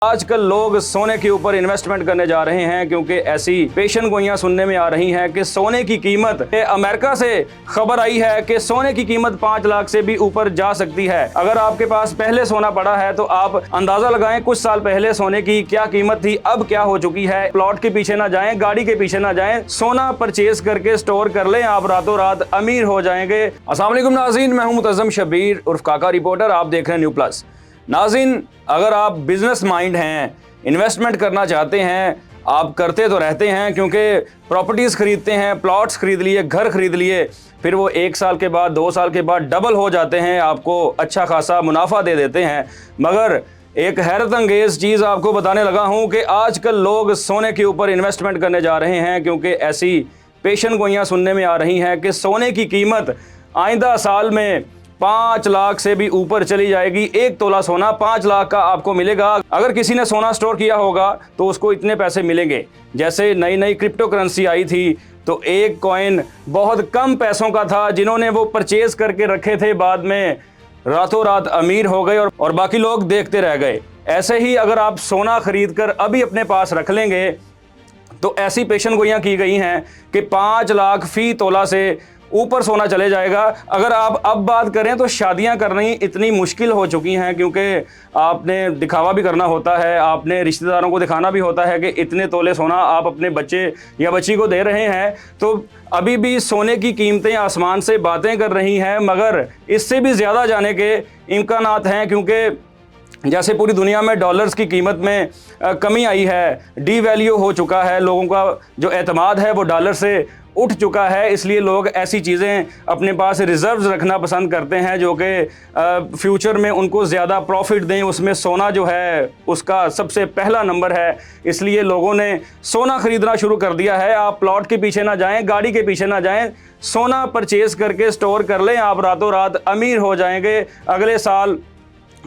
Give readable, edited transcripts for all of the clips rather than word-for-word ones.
आजकल लोग सोने के ऊपर इन्वेस्टमेंट करने जा रहे हैं क्योंकि ऐसी पेशन गोइयां सुनने में आ रही हैं कि सोने की कीमत अमेरिका से खबर आई है कि सोने की कीमत 5 लाख से भी ऊपर जा सकती है। अगर आपके पास पहले सोना पड़ा है तो आप अंदाजा लगाएं कुछ साल पहले सोने की क्या कीमत थी, अब क्या हो चुकी है। प्लॉट के पीछे ना जाएं, गाड़ी के पीछे ना जाएं, सोना परचेज करके स्टोर कर लें, आप रातों रात अमीर हो जाएंगे। अस्सलाम वालेकुम नाज़रीन, मैं हूं मुतज़्ज़म शब्बीर उर्फ काका रिपोर्टर, आप देख रहे हैं न्यू प्लस। नाज़रीन, अगर आप बिजनेस माइंड हैं, इन्वेस्टमेंट करना चाहते हैं, आप करते तो रहते हैं क्योंकि प्रॉपर्टीज़ खरीदते हैं, प्लॉट्स खरीद लिए, घर खरीद लिए, फिर वो 1 साल के बाद 2 साल के बाद डबल हो जाते हैं, आपको अच्छा खासा मुनाफा दे देते हैं। मगर एक हैरत अंगेज़ चीज़ आपको बताने लगा हूँ कि आजकल लोग सोने के ऊपर इन्वेस्टमेंट करने जा रहे हैं क्योंकि ऐसी पेशन गोइयां सुनने में आ रही हैं कि सोने की कीमत आइंदा साल में 5 लाख से भी ऊपर चली जाएगी। 1 तोला सोना 5 लाख का आपको मिलेगा। अगर किसी ने सोना स्टोर किया होगा तो उसको इतने पैसे मिलेंगे। जैसे नई नई क्रिप्टो करेंसी आई थी तो एक कॉइन बहुत कम पैसों का था, जिन्होंने वो परचेज करके रखे थे बाद में रातों रात अमीर हो गए और बाकी लोग देखते रह गए। ऐसे ही अगर आप सोना खरीद कर अभी अपने पास रख लेंगे तो ऐसी पेशन गोइयां की गई हैं कि 5 लाख फी तोला से ऊपर सोना चले जाएगा। अगर आप अब बात करें तो शादियां करनी इतनी मुश्किल हो चुकी हैं क्योंकि आपने दिखावा भी करना होता है, आपने रिश्तेदारों को दिखाना भी होता है कि इतने तोले सोना आप अपने बच्चे या बच्ची को दे रहे हैं। तो अभी भी सोने की कीमतें आसमान से बातें कर रही हैं, मगर इससे भी ज़्यादा जाने के इम्कानात हैं क्योंकि जैसे पूरी दुनिया में डॉलर्स की कीमत में कमी आई है, डी वैल्यू हो चुका है, लोगों का जो एतमाद है वो डॉलर से उठ चुका है। इसलिए लोग ऐसी चीज़ें अपने पास रिज़र्व्स रखना पसंद करते हैं जो कि फ्यूचर में उनको ज़्यादा प्रॉफिट दें। उसमें सोना जो है उसका सबसे पहला नंबर है, इसलिए लोगों ने सोना ख़रीदना शुरू कर दिया है। आप प्लॉट के पीछे ना जाएं, गाड़ी के पीछे ना जाएं, सोना परचेज़ करके स्टोर कर लें, आप रातों रात अमीर हो जाएंगे। अगले साल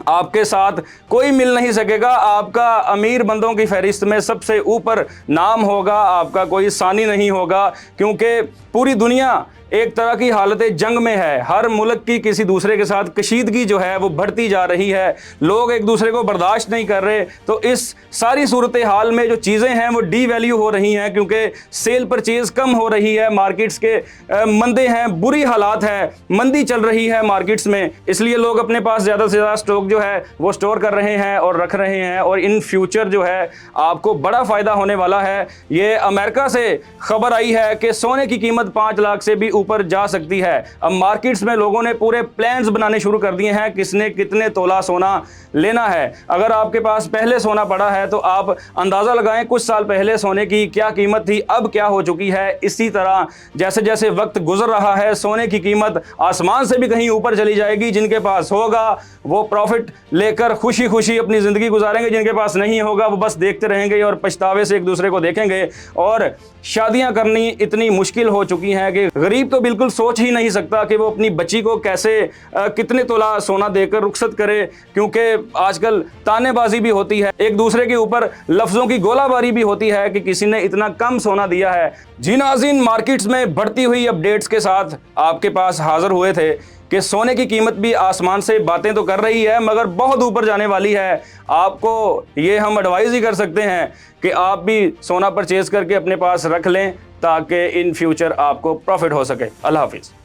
आपके साथ कोई मिल नहीं सकेगा, आपका अमीर बंदों की फहरिस्त में सबसे ऊपर नाम होगा, आपका कोई सानी नहीं होगा क्योंकि पूरी दुनिया एक तरह की हालत जंग में है। हर मुल्क की किसी दूसरे के साथ कशीदगी जो है वो बढ़ती जा रही है, लोग एक दूसरे को बर्दाश्त नहीं कर रहे। तो इस सारी सूरत हाल में जो चीज़ें हैं वो डी वैल्यू हो रही हैं क्योंकि सेल परचेज़ कम हो रही है, मार्केट्स के मंदे हैं, बुरी हालात है, मंदी चल रही है मार्केट्स में, इसलिए लोग अपने पास ज़्यादा से ज़्यादा स्टॉक जो है वो स्टोर कर रहे हैं और रख रहे हैं। और इन फ्यूचर जो है आपको बड़ा फ़ायदा होने वाला है। ये अमेरिका से खबर आई है कि सोने की कीमत 5 लाख से भी ऊपर जा सकती है। अब मार्केट्स में लोगों ने पूरे प्लान्स बनाने शुरू कर दिए हैं, किसने कितने तोला सोना लेना है। अगर आपके पास पहले सोना पड़ा है तो आप अंदाज़ा लगाएं कुछ साल पहले सोने की क्या कीमत थी, अब क्या हो चुकी है। इसी तरह जैसे जैसे वक्त गुजर रहा है सोने की कीमत आसमान से भी कहीं ऊपर चली जाएगी। जिनके पास होगा वो प्रॉफिट लेकर खुशी खुशी अपनी ज़िंदगी गुजारेंगे, जिनके पास नहीं होगा वो बस देखते रहेंगे और पछतावे से एक दूसरे को देखेंगे। और शादियां करनी इतनी मुश्किल हो चुकी हैं कि गरीब तो बिल्कुल सोच ही नहीं सकता कि वो अपनी बच्ची को कैसे कितने तोला सोना देकर रुखसत करे, क्योंकि आजकल तानेबाजी भी होती है, एक दूसरे के ऊपर लफ्ज़ों की गोलाबारी भी होती है कि किसी ने इतना कम सोना दिया है। जी नाज़रीन, मार्केट्स में बढ़ती हुई अपडेट्स के साथ आपके पास हाज़िर हुए थे कि सोने की कीमत भी आसमान से बातें तो कर रही है मगर बहुत ऊपर जाने वाली है। आपको ये हम एडवाइस ही कर सकते हैं कि आप भी सोना परचेज़ करके अपने पास रख लें ताकि इन फ्यूचर आपको प्रॉफिट हो सके। अल्लाह हाफिज़।